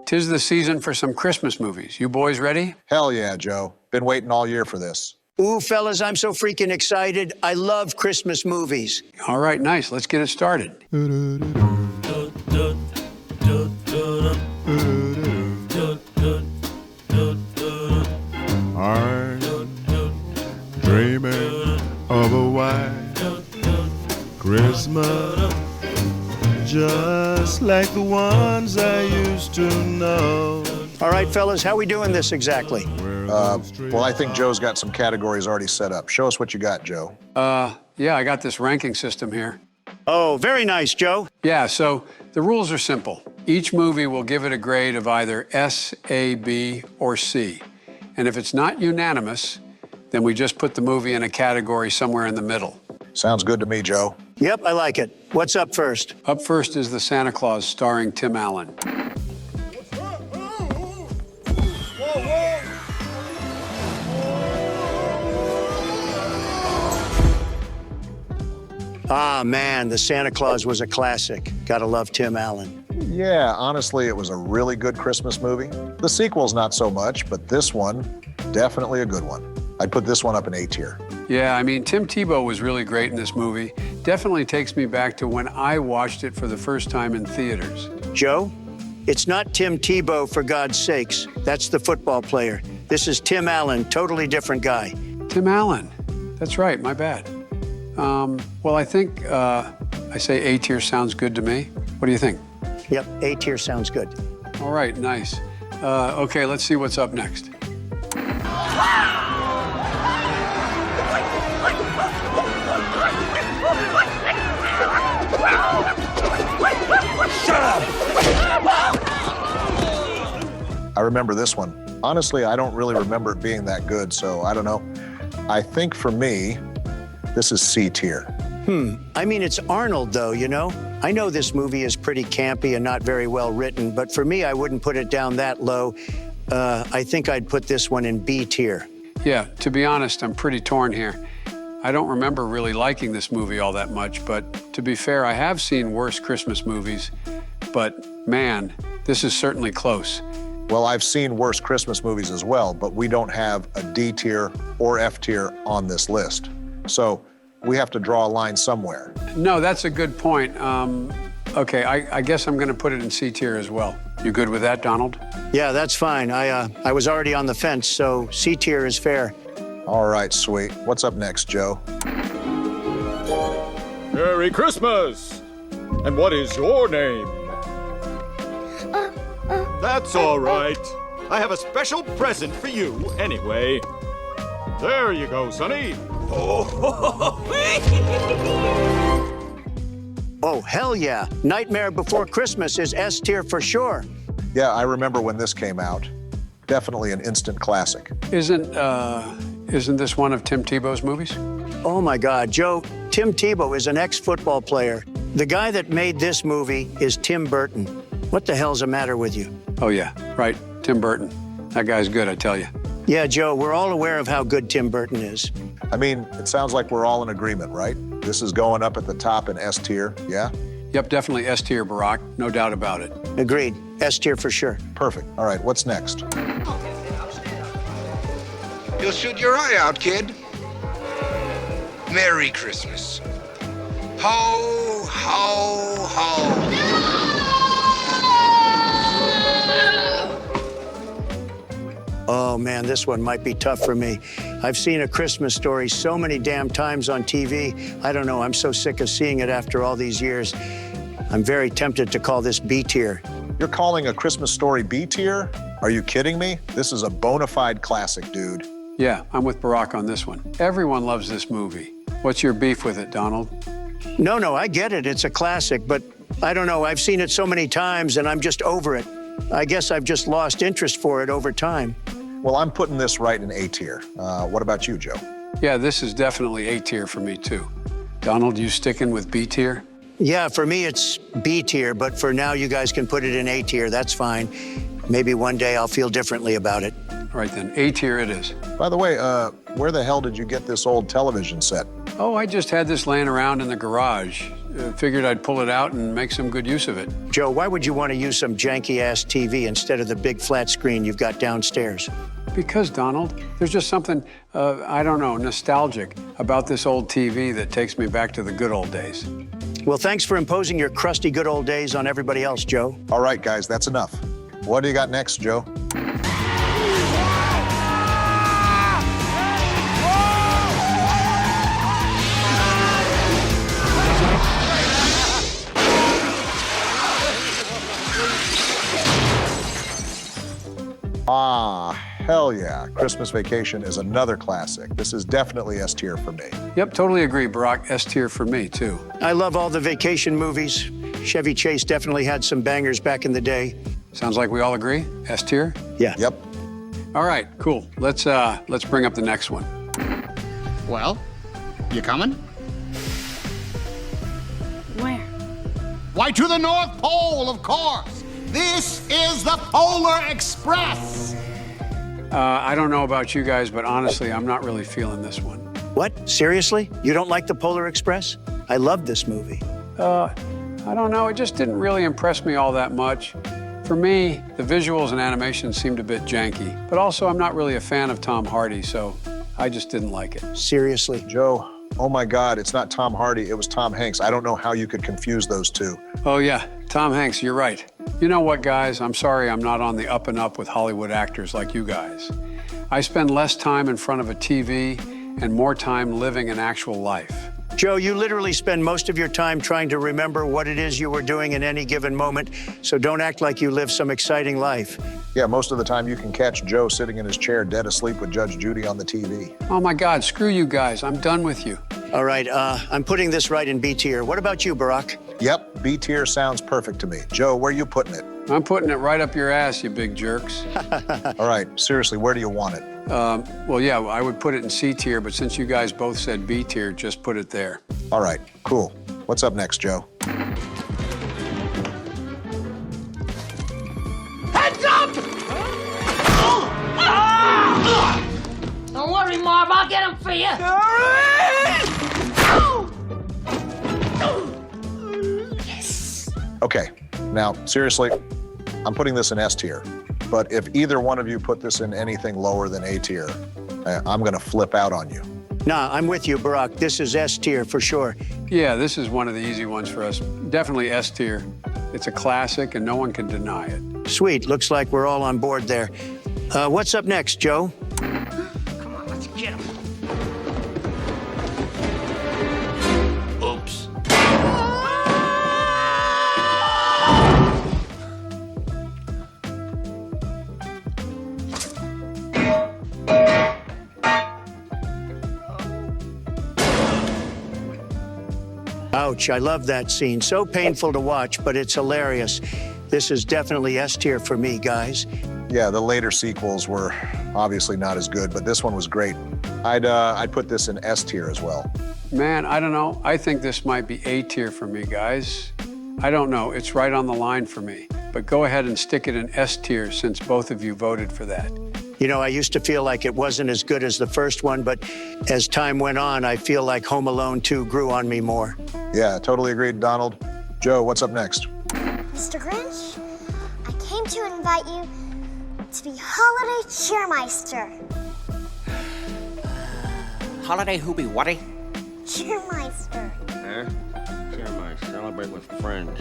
'tis the season for some Christmas movies. You boys ready? Hell yeah, Joe. Been waiting all year for this. Ooh, fellas, I'm so freaking excited. I love Christmas movies. All right, nice. Let's get it started. I'm dreaming of a white Christmas, just like the ones I used to know. All right, fellas, how we doing this exactly? Well, I think Joe's got some categories already set up. Show us what you got, Joe. Yeah, I got this ranking system here. Oh, very nice, Joe. Yeah, so the rules are simple. Each movie will give it a grade of either S, A, B, or C. And if it's not unanimous, then we just put the movie in a category somewhere in the middle. Sounds good to me, Joe. Yep, I like it. What's up first? Up first is The Santa Claus starring Tim Allen. Ah, man, The Santa Claus was a classic. Gotta love Tim Allen. Yeah, honestly, it was a really good Christmas movie. The sequel's not so much, but this one, definitely a good one. I'd put this one up in A tier. Yeah, I mean, Tim Tebow was really great in this movie. Definitely takes me back to when I watched it for the first time in theaters. Joe, it's not Tim Tebow, for God's sakes. That's the football player. This is Tim Allen, totally different guy. Tim Allen. That's right, my bad. Well, I think I say A tier sounds good to me. What do you think? Yep, A tier sounds good. All right, nice. Okay, let's see what's up next. Shut up! I remember this one. Honestly, I don't really remember it being that good, so I don't know. I think for me, this is C tier. I mean, it's Arnold, though, you know? I know this movie is pretty campy and not very well written, but for me, I wouldn't put it down that low. I think I'd put this one in B tier. Yeah, to be honest, I'm pretty torn here. I don't remember really liking this movie all that much, but to be fair, I have seen worse Christmas movies. But man, this is certainly close. Well, I've seen worse Christmas movies as well, but we don't have a D tier or F tier on this list. So we have to draw a line somewhere. No, that's a good point. Okay, I guess I'm going to put it in C tier as well. You good with that, Donald? Yeah, that's fine. I was already on the fence, so C tier is fair. All right, sweet. What's up next, Joe? Merry Christmas! And what is your name? That's all right. I have a special present for you, anyway. There you go, Sonny. Oh, hell yeah. Nightmare Before Christmas is S tier for sure. Yeah, I remember when this came out. Definitely an instant classic. Isn't this one of Tim Tebow's movies? Oh my God, Joe, Tim Tebow is an ex-football player. The guy that made this movie is Tim Burton. What the hell's the matter with you? Oh yeah, right, Tim Burton. That guy's good, I tell you. Yeah, Joe, we're all aware of how good Tim Burton is. I mean, it sounds like we're all in agreement, right? This is going up at the top in S tier, yeah? Yep, definitely S tier, Barack, no doubt about it. Agreed, S tier for sure. Perfect. All right, what's next? You'll shoot your eye out, kid. Merry Christmas. Ho, ho, ho. Oh man, this one might be tough for me. I've seen A Christmas Story so many damn times on TV. I don't know, I'm so sick of seeing it after all these years. I'm very tempted to call this B tier. You're calling A Christmas Story B tier? Are you kidding me? This is a bona fide classic, dude. Yeah, I'm with Barack on this one. Everyone loves this movie. What's your beef with it, Donald? No, I get it, it's a classic, but I don't know, I've seen it so many times and I'm just over it. I guess I've just lost interest for it over time. Well, I'm putting this right in A tier. What about you, Joe? Yeah, this is definitely A tier for me too. Donald, you sticking with B tier? Yeah, for me it's B tier, but for now you guys can put it in A tier, that's fine. Maybe one day I'll feel differently about it. All right then, A tier it is. By the way, where the hell did you get this old television set? Oh, I just had this laying around in the garage. figured I'd pull it out and make some good use of it. Joe, why would you want to use some janky-ass TV instead of the big flat screen you've got downstairs? Because, Donald, there's just something, I don't know, nostalgic about this old TV that takes me back to the good old days. Well, thanks for imposing your crusty good old days on everybody else, Joe. All right, guys, that's enough. What do you got next, Joe? Ah, hell yeah. Christmas Vacation is another classic. This is definitely S tier for me. Yep, totally agree, Barack. S tier for me, too. I love all the vacation movies. Chevy Chase definitely had some bangers back in the day. Sounds like we all agree? S tier? Yeah. Yep. All right, cool. Let's bring up the next one. Well, you coming? Where? Why, to the North Pole, of course. This is the Polar Express. I don't know about you guys, but honestly, I'm not really feeling this one. What? Seriously? You don't like the Polar Express? I love this movie. I don't know. It just didn't really impress me all that much. For me, the visuals and animation seemed a bit janky, but also I'm not really a fan of Tom Hardy, so I just didn't like it. Seriously? Joe, oh my God, it's not Tom Hardy, it was Tom Hanks. I don't know how you could confuse those two. Oh yeah, Tom Hanks, you're right. You know what, guys? I'm sorry I'm not on the up and up with Hollywood actors like you guys. I spend less time in front of a TV and more time living an actual life. Joe, you literally spend most of your time trying to remember what it is you were doing in any given moment, so don't act like you live some exciting life. Yeah, most of the time you can catch Joe sitting in his chair dead asleep with Judge Judy on the TV. Oh my God, screw you guys. I'm done with you. All right, I'm putting this right in B tier. What about you, Barack? Yep, B tier sounds perfect to me. Joe, where are you putting it? I'm putting it right up your ass, you big jerks. All right, seriously, where do you want it? Well, yeah, I would put it in C tier, but since you guys both said B tier, just put it there. All right, cool. What's up next, Joe? Heads up! Don't worry, Marv, I'll get him for you. Yes. Okay, now, seriously, I'm putting this in S tier. But if either one of you put this in anything lower than A tier, I'm gonna flip out on you. Nah, I'm with you, Barack. This is S tier for sure. Yeah, this is one of the easy ones for us. Definitely S tier. It's a classic and no one can deny it. Sweet, looks like we're all on board there. What's up next, Joe? Come on, let's get him. Oops. Ouch, I love that scene. So painful to watch, but it's hilarious. This is definitely S tier for me, guys. Yeah, the later sequels were obviously not as good, but this one was great. I'd put this in S tier as well. Man, I don't know. I think this might be A tier for me, guys. I don't know. It's right on the line for me. But go ahead and stick it in S tier since both of you voted for that. You know, I used to feel like it wasn't as good as the first one, but as time went on, I feel like Home Alone 2 grew on me more. Yeah, totally agreed, Donald. Joe, what's up next? Mr. Grinch, I came to invite you to be Holiday Cheermeister. Holiday who be whaty? Cheermeister. Huh? Cheermeister, celebrate with friends.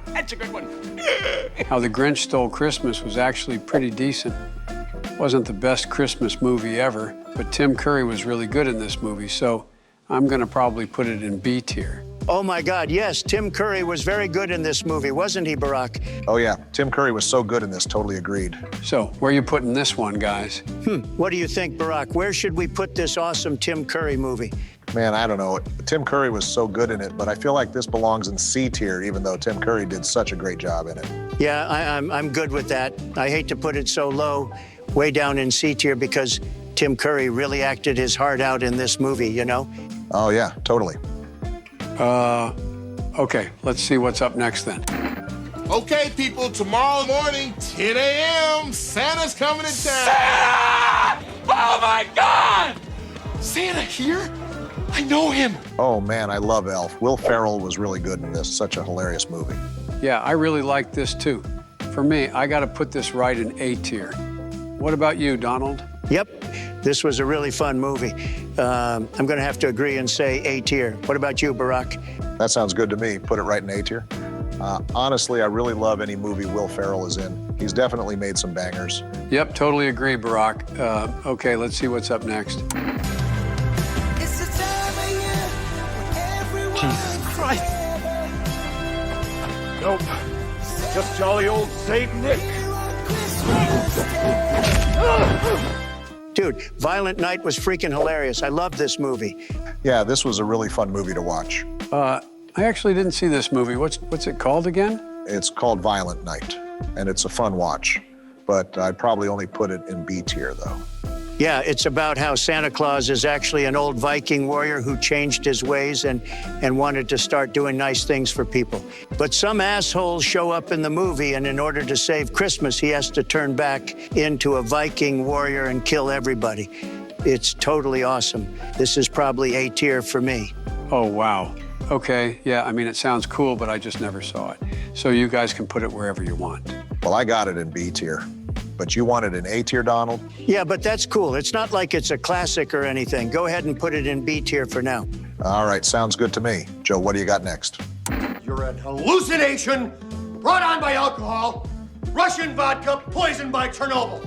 That's a good one. How the Grinch Stole Christmas was actually pretty decent. Wasn't the best Christmas movie ever, but Tim Curry was really good in this movie, so I'm gonna probably put it in B tier. Oh my God, yes, Tim Curry was very good in this movie, wasn't he, Barack? Oh yeah, Tim Curry was so good in this, totally agreed. So, where you putting this one, guys? What do you think, Barack? Where should we put this awesome Tim Curry movie? Man, I don't know. Tim Curry was so good in it, but I feel like this belongs in C tier, even though Tim Curry did such a great job in it. Yeah, I'm good with that. I hate to put it so low, way down in C tier, because Tim Curry really acted his heart out in this movie, you know? Oh yeah, totally. Okay, let's see what's up next then. Okay, people, tomorrow morning, 10 a.m., Santa's coming to town. Oh my God! Santa here? I know him. Oh man, I love Elf. Will Ferrell was really good in this. Such a hilarious movie. Yeah, I really like this too. For me, I got to put this right in A tier. What about you, Donald? Yep, this was a really fun movie. I'm going to have to agree and say A tier. What about you, Barack? That sounds good to me. Put it right in A tier. Honestly, I really love any movie Will Ferrell is in. He's definitely made some bangers. Yep, totally agree, Barack. Okay, let's see what's up next. Jesus Christ. Nope. Just jolly old Saint Nick. Dude, Violent Night was freaking hilarious. I love this movie. Yeah, this was a really fun movie to watch. I actually didn't see this movie. What's it called again? It's called Violent Night, and it's a fun watch, but I'd probably only put it in B tier, though. Yeah, it's about how Santa Claus is actually an old Viking warrior who changed his ways and wanted to start doing nice things for people. But some assholes show up in the movie, and in order to save Christmas, he has to turn back into a Viking warrior and kill everybody. It's totally awesome. This is probably A tier for me. Oh, wow. Okay, yeah, I mean, it sounds cool, but I just never saw it. So you guys can put it wherever you want. Well, I got it in B tier, but you want it in A tier, Donald? Yeah, but that's cool. It's not like it's a classic or anything. Go ahead and put it in B tier for now. All right, sounds good to me. Joe, what do you got next? You're an hallucination brought on by alcohol, Russian vodka, poisoned by Chernobyl.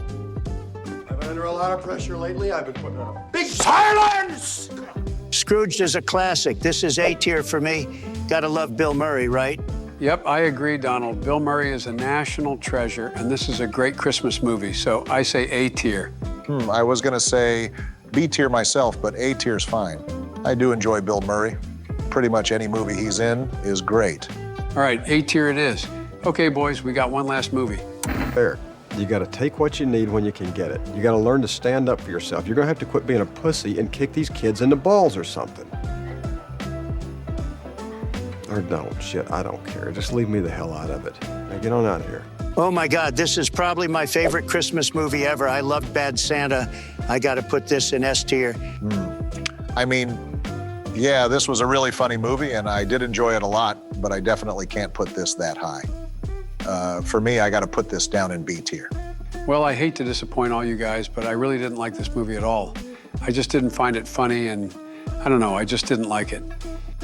I've been under a lot of pressure lately. I've been putting on a big silence! Scrooged is a classic. This is A tier for me. Gotta love Bill Murray, right? Yep, I agree, Donald. Bill Murray is a national treasure, and this is a great Christmas movie, so I say A tier. I was gonna say B tier myself, but A tier's fine. I do enjoy Bill Murray. Pretty much any movie he's in is great. All right, A tier it is. Okay, boys, we got one last movie. There. You got to take what you need when you can get it. You got to learn to stand up for yourself. You're going to have to quit being a pussy and kick these kids in the balls or something. Or don't. Shit, I don't care. Just leave me the hell out of it. Now get on out of here. Oh my God, this is probably my favorite Christmas movie ever. I love Bad Santa. I gotta put this in S tier. I mean, yeah, this was a really funny movie, and I did enjoy it a lot, but I definitely can't put this that high. For me, I gotta put this down in B tier. Well, I hate to disappoint all you guys, but I really didn't like this movie at all. I just didn't find it funny, and I don't know, I just didn't like it.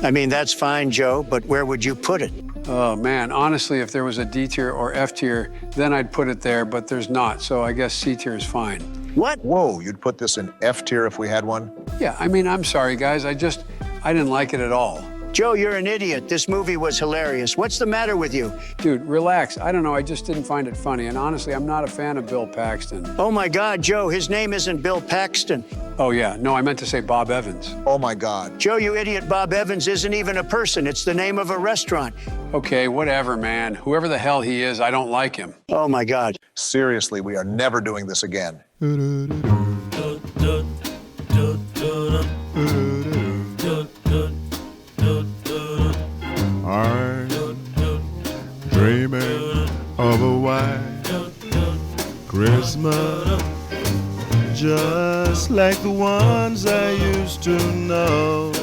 I mean, that's fine, Joe, but where would you put it? Oh man, honestly, if there was a D tier or F tier, then I'd put it there, but there's not, so I guess C tier is fine. What? Whoa, you'd put this in F tier if we had one? Yeah, I mean, I'm sorry, guys, I didn't like it at all. Joe, you're an idiot. This movie was hilarious. What's the matter with you? Dude, relax. I don't know, I just didn't find it funny, and honestly, I'm not a fan of Bill Paxton. Oh my God, Joe, his name isn't Bill Paxton. Oh yeah, no, I meant to say Bob Evans. Oh my God. Joe, you idiot, Bob Evans isn't even a person. It's the name of a restaurant. Okay, whatever, man. Whoever the hell he is, I don't like him. Oh my God. Seriously, we are never doing this again. I'm dreaming of a white Christmas, just like the ones I used to know.